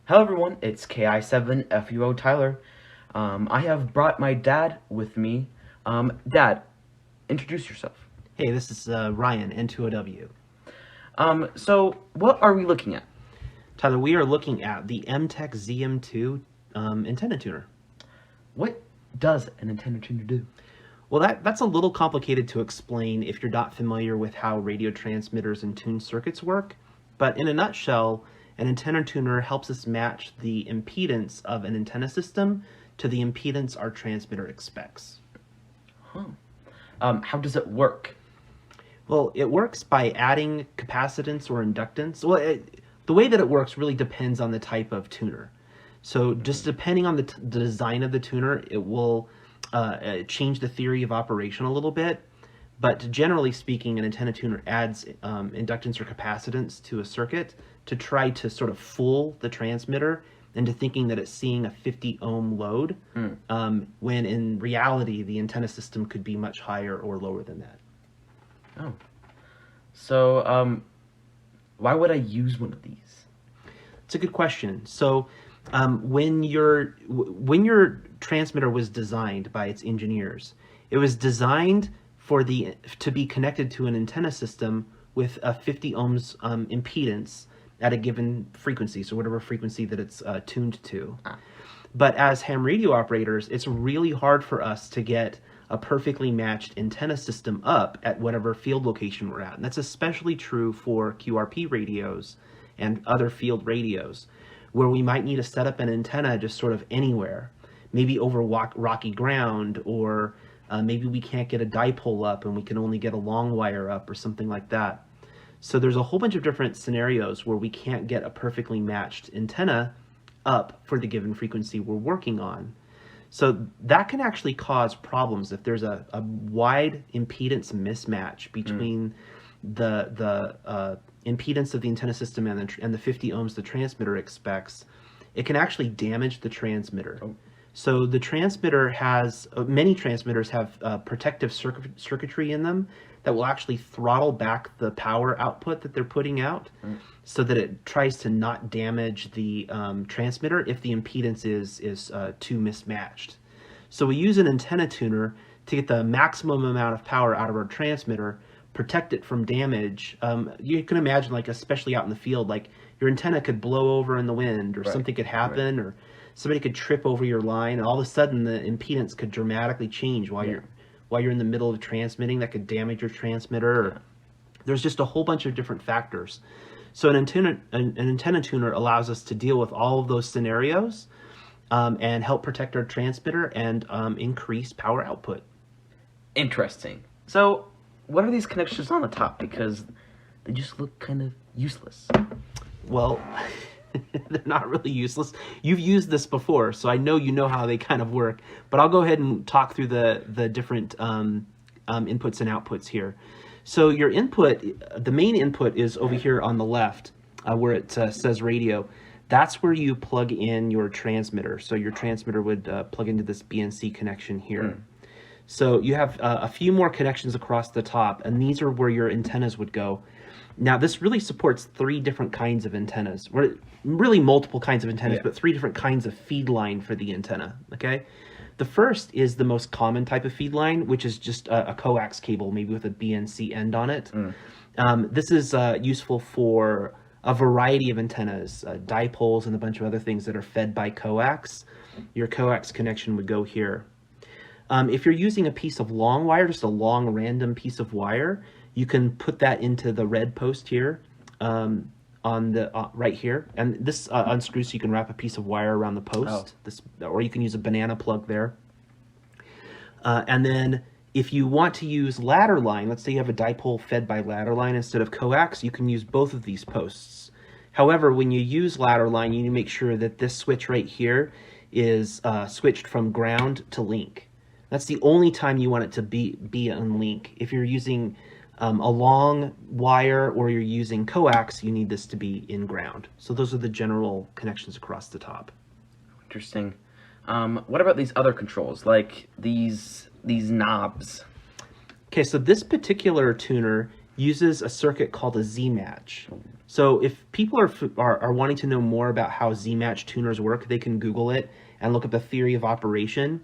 Hello everyone, it's KI7FUO Tyler. I have brought my dad with me. Dad, introduce yourself. Hey, this is Ryan, N2OW. So what are we looking at? Tyler, we are looking at the Emtech ZM-2 antenna tuner. What does an antenna tuner do? Well, that's a little complicated to explain if you're not familiar with how radio transmitters and tuned circuits work, but in a nutshell, an antenna tuner helps us match the impedance of an antenna system to the impedance our transmitter expects. How does it work? Well, it works by adding capacitance or inductance. Well, the way that it works really depends on the type of tuner. So just depending on the design of the tuner, it will change the theory of operation a little bit. But generally speaking, an antenna tuner adds inductance or capacitance to a circuit to try to sort of fool the transmitter into thinking that it's seeing a 50 ohm load, when in reality, the antenna system could be much higher or lower than that. Oh. So, why would I use one of these? It's a good question. So, when your transmitter was designed by its engineers, it was designed to be connected to an antenna system with a 50 ohms impedance at a given frequency, so whatever frequency that it's tuned to. But as ham radio operators, it's really hard for us to get a perfectly matched antenna system up at whatever field location we're at. And that's especially true for QRP radios and other field radios, where we might need to set up an antenna just sort of anywhere, maybe over rocky ground, or maybe we can't get a dipole up and we can only get a long wire up or something like that. So there's a whole bunch of different scenarios where we can't get a perfectly matched antenna up for the given frequency we're working on. So that can actually cause problems if there's a wide impedance mismatch between the impedance of the antenna system and the 50 ohms the transmitter expects. It can actually damage the transmitter. So the transmitter has, many transmitters have protective circuitry in them that will actually throttle back the power output that they're putting out, so that it tries to not damage the transmitter if the impedance is too mismatched. So we use an antenna tuner to get the maximum amount of power out of our transmitter, protect it from damage. You can imagine, like, especially out in the field, like your antenna could blow over in the wind, or something could happen, or somebody could trip over your line, and all of a sudden the impedance could dramatically change while you're in the middle of transmitting. That could damage your transmitter. Or there's just a whole bunch of different factors. So an antenna tuner allows us to deal with all of those scenarios and help protect our transmitter and increase power output. Interesting. So, what are these connections on the top? Because they just look kind of useless. Well, they're not really useless. You've used this before, so I know you know how they kind of work. But I'll go ahead and talk through the different inputs and outputs here. So your input, the main input is over here on the left, where it says radio. That's where you plug in your transmitter. So your transmitter would plug into this BNC connection here. So you have a few more connections across the top, and these are where your antennas would go. Now, this really supports 3 different kinds of antennas, or really multiple kinds of antennas, but 3 different kinds of feed line for the antenna, okay? The first is the most common type of feed line, which is just a coax cable, maybe with a BNC end on it. This is useful for a variety of antennas, dipoles and a bunch of other things that are fed by coax. Your coax connection would go here. If you're using a piece of long wire, just a long random piece of wire, you can put that into the red post here, on the right here, and this unscrews so you can wrap a piece of wire around the post. Or you can use a banana plug there. And then if you want to use ladder line, let's say you have a dipole fed by ladder line instead of coax, you can use both of these posts. However, when you use ladder line, you need to make sure that this switch right here is switched from ground to link. That's the only time you want it to be on link. If you're using a long wire or you're using coax, you need this to be in ground. So those are the general connections across the top. Interesting. What about these other controls, like these knobs? Okay, so this particular tuner uses a circuit called a Z-match. So if people are wanting to know more about how Z-match tuners work, they can Google it and look up the theory of operation.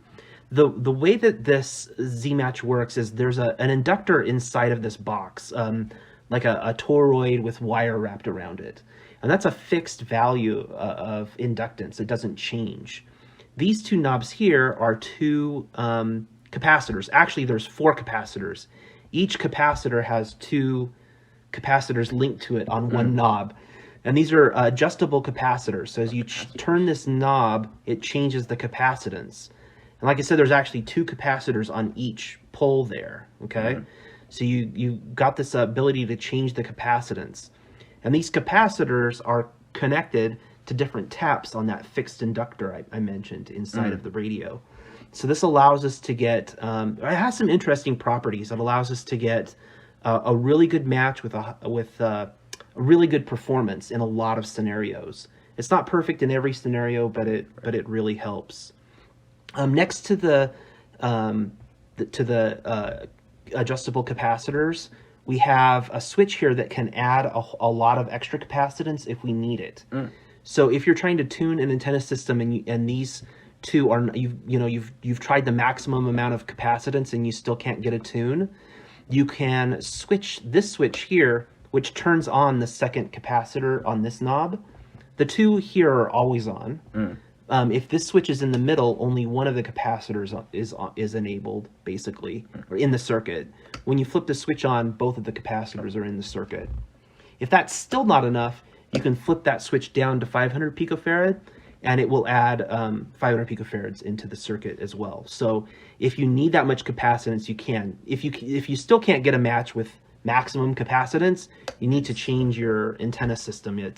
The way that this Z-match works is there's an inductor inside of this box, like a toroid with wire wrapped around it. And that's a fixed value of inductance. It doesn't change. These two knobs here are two capacitors. Actually, there's 4 capacitors. Each capacitor has 2 capacitors linked to it on one knob. And these are adjustable capacitors. So as you turn this knob, it changes the capacitance. And like I said, there's actually 2 capacitors on each pole there, okay? So you got this ability to change the capacitance. And these capacitors are connected to different taps on that fixed inductor I mentioned inside of the radio. So this allows us to get, it has some interesting properties. It allows us to get a really good match with a really good performance in a lot of scenarios. It's not perfect in every scenario, but it really helps. Next to the adjustable capacitors, we have a switch here that can add a lot of extra capacitance if we need it. So if you're trying to tune an antenna system and these two are you've tried the maximum amount of capacitance and you still can't get a tune, you can switch this switch here, which turns on the second capacitor on this knob. The 2 here are always on. If this switch is in the middle, only one of the capacitors is enabled, basically, or in the circuit. When you flip the switch on, both of the capacitors are in the circuit. If that's still not enough, you can flip that switch down to 500 picofarad, and it will add 500 picofarads into the circuit as well. So if you need that much capacitance, you can. If you still can't get a match with maximum capacitance, you need to change your antenna system. You're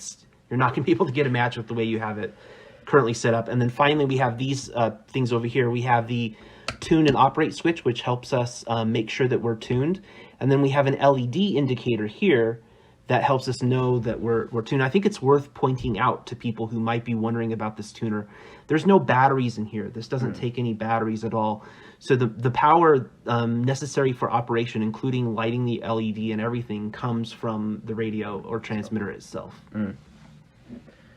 not going to be able to get a match with the way you have it currently set up. And then finally, we have these things over here. We have the tune and operate switch, which helps us make sure that we're tuned. And then we have an LED indicator here that helps us know that we're tuned. I think it's worth pointing out to people who might be wondering about this tuner. There's no batteries in here. This doesn't take any batteries at all. So the power necessary for operation, including lighting the LED and everything, comes from the radio or transmitter itself.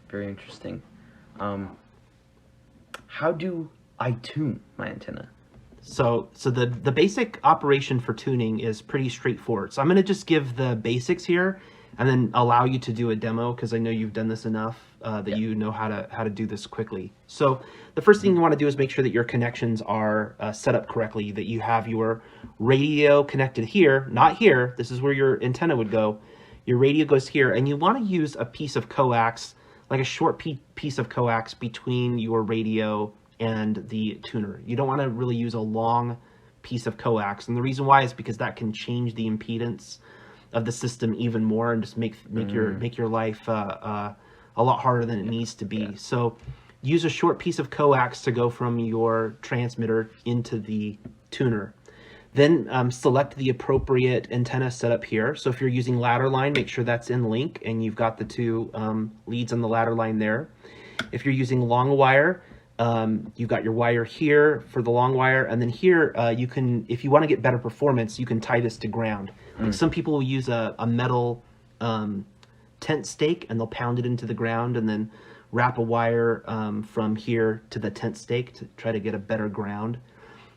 Very interesting. How do I tune my antenna? So the basic operation for tuning is pretty straightforward. So I'm going to just give the basics here and then allow you to do a demo, because I know you've done this enough that you know how to do this quickly. So the first thing you want to do is make sure that your connections are set up correctly, that you have your radio connected here, not here. This is where your antenna would go. Your radio goes here, and you want to use a piece of coax, like a short piece of coax between your radio and the tuner. You don't want to really use a long piece of coax, and the reason why is because that can change the impedance of the system even more and just make your life a lot harder than it needs to be. So use a short piece of coax to go from your transmitter into the tuner. Then select the appropriate antenna setup here. So if you're using ladder line, make sure that's in link and you've got the 2 leads on the ladder line there. If you're using long wire, you've got your wire here for the long wire, and then here you can, if you want to get better performance, you can tie this to ground. Like some people will use a metal tent stake, and they'll pound it into the ground and then wrap a wire from here to the tent stake to try to get a better ground.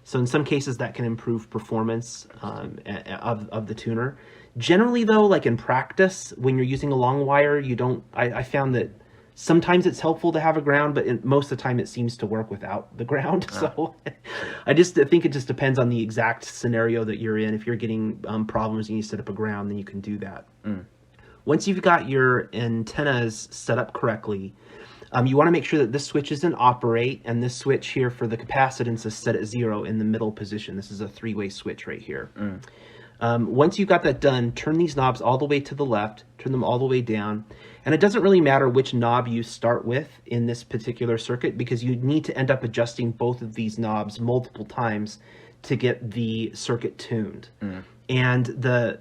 So in some cases that can improve performance of the tuner. Generally though, like in practice, when you're using a long wire, I found that sometimes it's helpful to have a ground, but most of the time it seems to work without the ground. So I think it just depends on the exact scenario that you're in. If you're getting problems and you set up a ground, then you can do that. Once you've got your antennas set up correctly, you want to make sure that this switch is in operate, and this switch here for the capacitance is set at 0 in the middle position. This is a 3-way switch right here. Once you've got that done, turn these knobs all the way to the left, turn them all the way down, and it doesn't really matter which knob you start with in this particular circuit, because you need to end up adjusting both of these knobs multiple times to get the circuit tuned. And the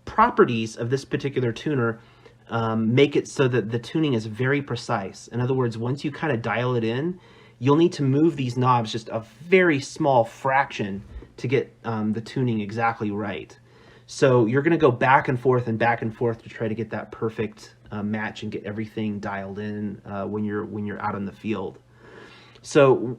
properties of this particular tuner make it so that the tuning is very precise. In other words, once you kind of dial it in, you'll need to move these knobs just a very small fraction to get the tuning exactly right. So you're going to go back and forth to try to get that perfect match and get everything dialed in when you're out in the field. So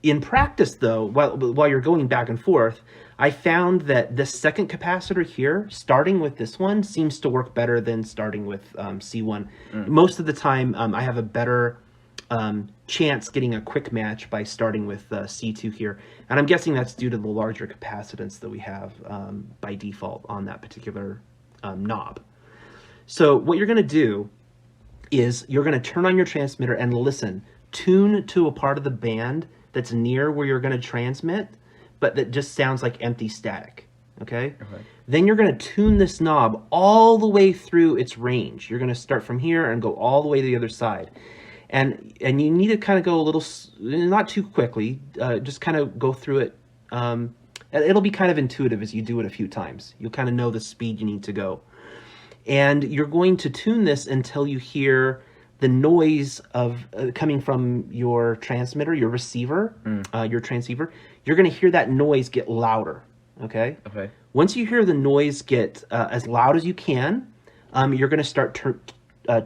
in practice, though, while you're going back and forth, I found that the second capacitor here, starting with this one, seems to work better than starting with C1. Most of the time, I have a better chance getting a quick match by starting with C2 here. And I'm guessing that's due to the larger capacitance that we have by default on that particular knob. So what you're going to do is you're going to turn on your transmitter and listen. Tune to a part of the band that's near where you're going to transmit, but that just sounds like empty static, okay? Then you're going to tune this knob all the way through its range. You're going to start from here and go all the way to the other side. And you need to kind of go a little, not too quickly, just kind of go through it. It'll be kind of intuitive as you do it a few times. You'll kind of know the speed you need to go. And you're going to tune this until you hear the noise of coming from your transmitter, your receiver, your transceiver. You're going to hear that noise get louder, okay? Once you hear the noise get as loud as you can, you're going to start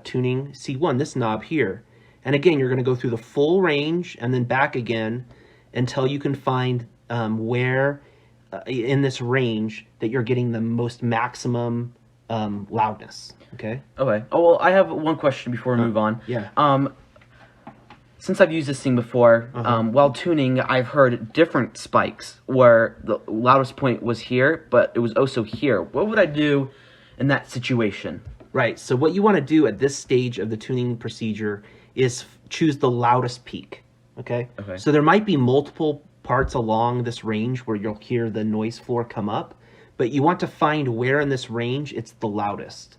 tuning C1, this knob here. And again, you're going to go through the full range and then back again until you can find where in this range that you're getting the most maximum loudness. Okay. Oh, well, I have one question before we move on. Yeah. Since I've used this thing before, while tuning, I've heard different spikes where the loudest point was here, but it was also here. What would I do in that situation? Right. So what you want to do at this stage of the tuning procedure is choose the loudest peak. Okay. So there might be multiple parts along this range where you'll hear the noise floor come up, but you want to find where in this range it's the loudest.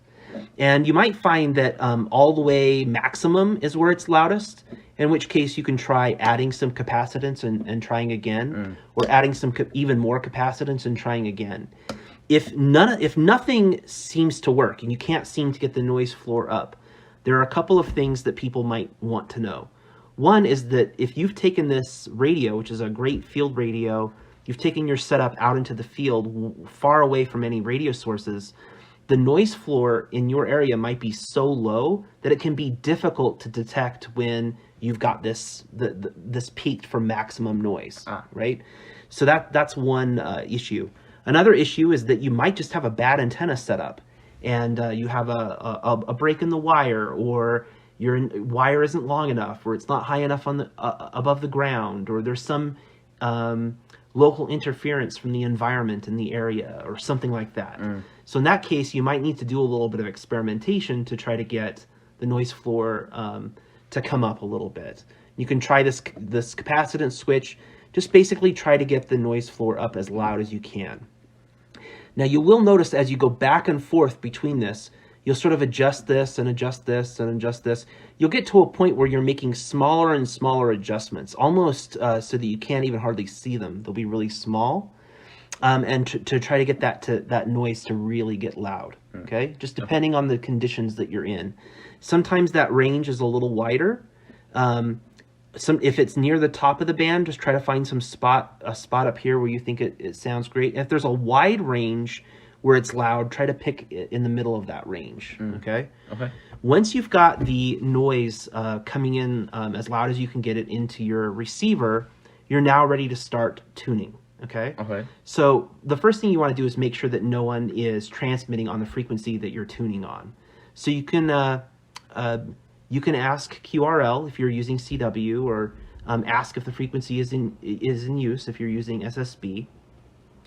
And you might find that all the way maximum is where it's loudest, in which case you can try adding some capacitance and trying again, or adding some even more capacitance and trying again. If nothing seems to work and you can't seem to get the noise floor up, there are a couple of things that people might want to know. One is that if you've taken this radio, which is a great field radio, you've taken your setup out into the field far away from any radio sources, the noise floor in your area might be so low that it can be difficult to detect when you've got this peaked for maximum noise, right? So that's one issue. Another issue is that you might just have a bad antenna setup, and you have a break in the wire, or your wire isn't long enough, or it's not high enough on the above the ground, or there's some local interference from the environment in the area, or something like that. So in that case, you might need to do a little bit of experimentation to try to get the noise floor to come up a little bit. You can try this capacitance switch. Just basically try to get the noise floor up as loud as you can. Now you will notice as you go back and forth between this, you'll sort of adjust this and adjust this and adjust this. You'll get to a point where you're making smaller and smaller adjustments, almost so that you can't even hardly see them. They'll be really small, and to try to get that noise to really get loud. Okay, just depending on the conditions that you're in. Sometimes that range is a little wider. If it's near the top of the band, just try to find a spot up here where you think it sounds great. If there's a wide range where it's loud, try to pick it in the middle of that range. Okay. Once you've got the noise coming in as loud as you can get it into your receiver, you're now ready to start tuning. Okay. So the first thing you want to do is make sure that no one is transmitting on the frequency that you're tuning on. So you can ask QRL if you're using CW, or ask if the frequency is in use if you're using SSB.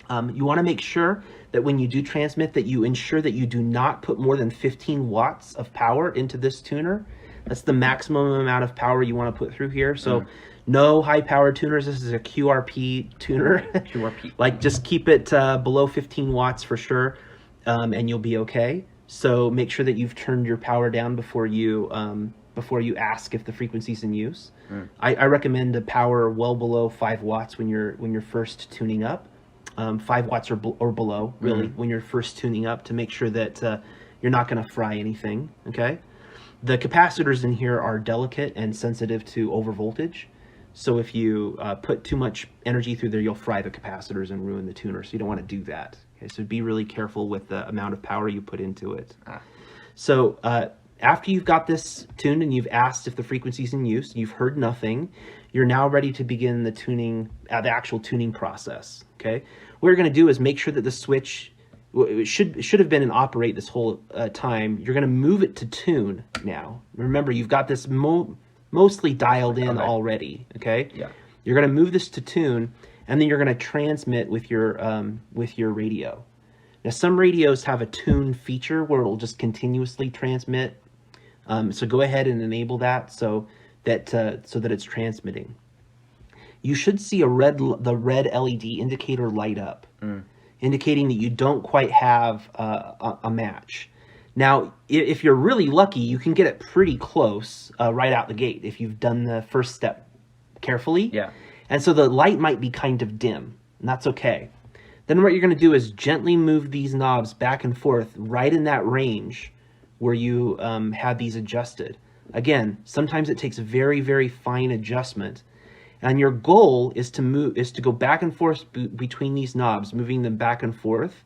You want to make sure that when you do transmit that you ensure that you do not put more than 15 watts of power into this tuner. That's the maximum amount of power you want to put through here. So no high power tuners. This is a QRP tuner. QRP. Like, just keep it below 15 watts for sure, and you'll be okay. So make sure that you've turned your power down before you ask if the frequency's in use. I recommend a power well below 5 watts when you're first tuning up. 5 watts or below, really, when you're first tuning up, to make sure that you're not going to fry anything. Okay. The capacitors in here are delicate and sensitive to overvoltage. So if you put too much energy through there, you'll fry the capacitors and ruin the tuner. So you don't want to do that. Okay, so be really careful with the amount of power you put into it. Ah. So after you've got this tuned and you've asked if the frequency's in use, you've heard nothing, you're now ready to begin the tuning, the actual tuning process. Okay, what you're going to do is make sure that the switch it should have been in operate this whole time. You're going to move it to tune now. Remember, you've got this mostly dialed in already. Okay. Yeah. You're going to move this to tune, and then you're going to transmit with your radio. Now, some radios have a tune feature where it'll just continuously transmit. So go ahead and enable that so that it's transmitting. You should see the red LED indicator light up, indicating that you don't quite have a match. Now, if you're really lucky, you can get it pretty close right out the gate if you've done the first step carefully. Yeah. And so the light might be kind of dim, and that's okay. Then what you're going to do is gently move these knobs back and forth right in that range where you had these adjusted. Again, sometimes it takes very, very fine adjustment. And your goal is to go back and forth between these knobs, moving them back and forth,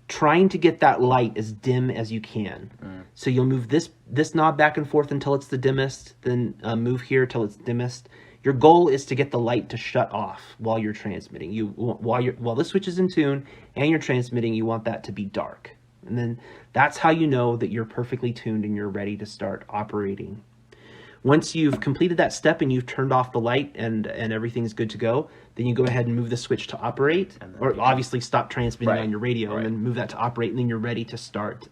trying to get that light as dim as you can. So you'll move this knob back and forth until it's the dimmest, then move here till it's dimmest. Your goal is to get the light to shut off while you're transmitting. While this switch is in tune and you're transmitting, you want that to be dark. And then that's how you know that you're perfectly tuned and you're ready to start operating. Once you've completed that step and you've turned off the light and everything's good to go, then you go ahead and move the switch to operate, or obviously stop transmitting on your radio, and then move that to operate, and then you're ready to start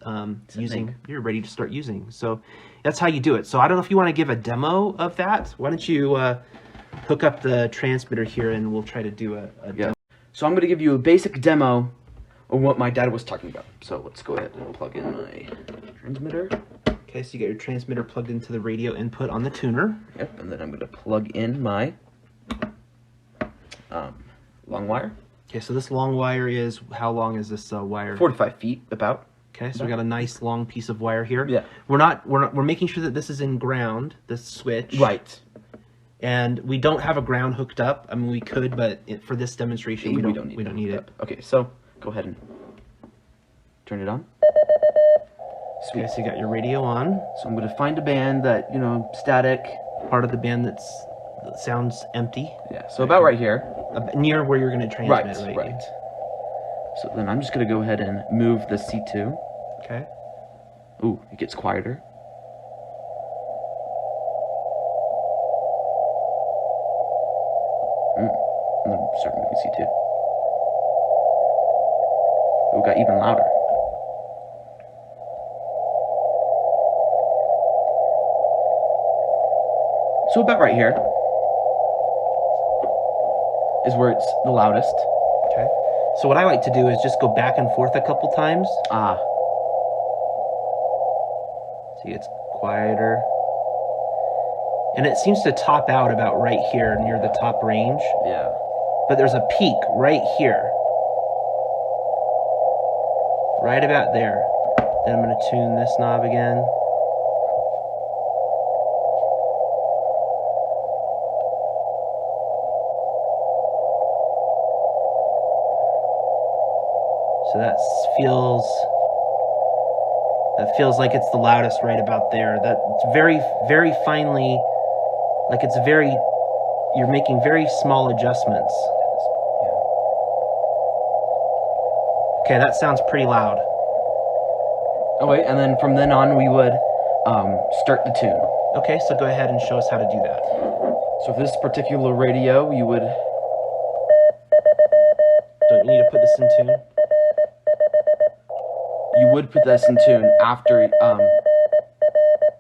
using. You're ready to start using. So that's how you do it. So I don't know if you want to give a demo of that. Why don't you hook up the transmitter here, and we'll try to do a demo. So I'm going to give you a basic demo of what my dad was talking about. So let's go ahead and plug in my transmitter. Okay, so you got your transmitter plugged into the radio input on the tuner. Yep, and then I'm going to plug in my long wire. Okay, so this long wire is, how long is this wire? 45 feet, about. Okay, so we got a nice long piece of wire here. Yeah. We're making sure that this is in ground, this switch. Right. And we don't have a ground hooked up. I mean, we could, but for this demonstration, we don't need it. Okay, so go ahead and turn it on. Sweet. Okay, so you got your radio on. So I'm going to find a band that, static. Part of the band that sounds empty. Yeah, so about right here. Near where you're going to transmit. Right. So then I'm just going to go ahead and move the C2. Okay. Ooh, it gets quieter. And then start moving C2. Ooh, it got even louder. So about right here is where it's the loudest. Okay. So what I like to do is just go back and forth a couple times. See, it's quieter. And it seems to top out about right here near the top range. Yeah. But there's a peak right here. Right about there. Then I'm going to tune this knob again. So that feels like it's the loudest right about there. That's very, very finely, like it's very, you're making very small adjustments. Okay, that sounds pretty loud. Oh wait, and then from then on we would start the tune. Okay, so go ahead and show us how to do that. So for this particular radio, you would... Don't you need to put this in tune? You would put this in tune after,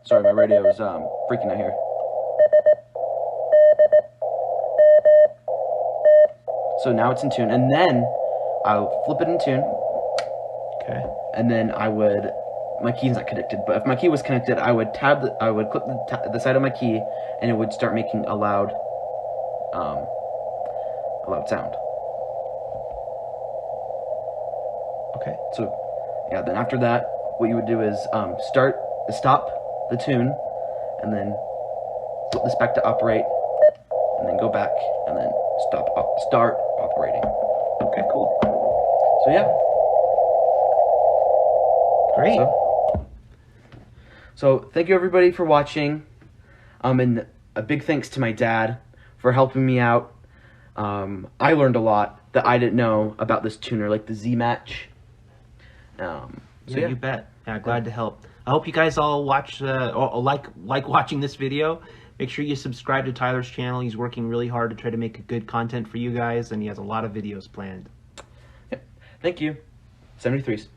sorry, my radio is freaking out here. So now it's in tune, and then I'll flip it in tune. Okay. And then I would, my key's not connected, but if my key was connected, I would click the side of my key, and it would start making a loud sound. Okay. So, yeah, then after that, what you would do is stop the tune, and then flip this back to operate, and then go back, and then start operating. Okay, cool. So yeah, Great. So thank you everybody for watching. And a big thanks to my dad for helping me out. I learned a lot that I didn't know about this tuner, like the Z-Match. Yeah, you bet. Yeah, glad to help. I hope you guys all watch or like watching this video. Make sure you subscribe to Tyler's channel. He's working really hard to try to make good content for you guys, and he has a lot of videos planned. Yep. Thank you. 73s.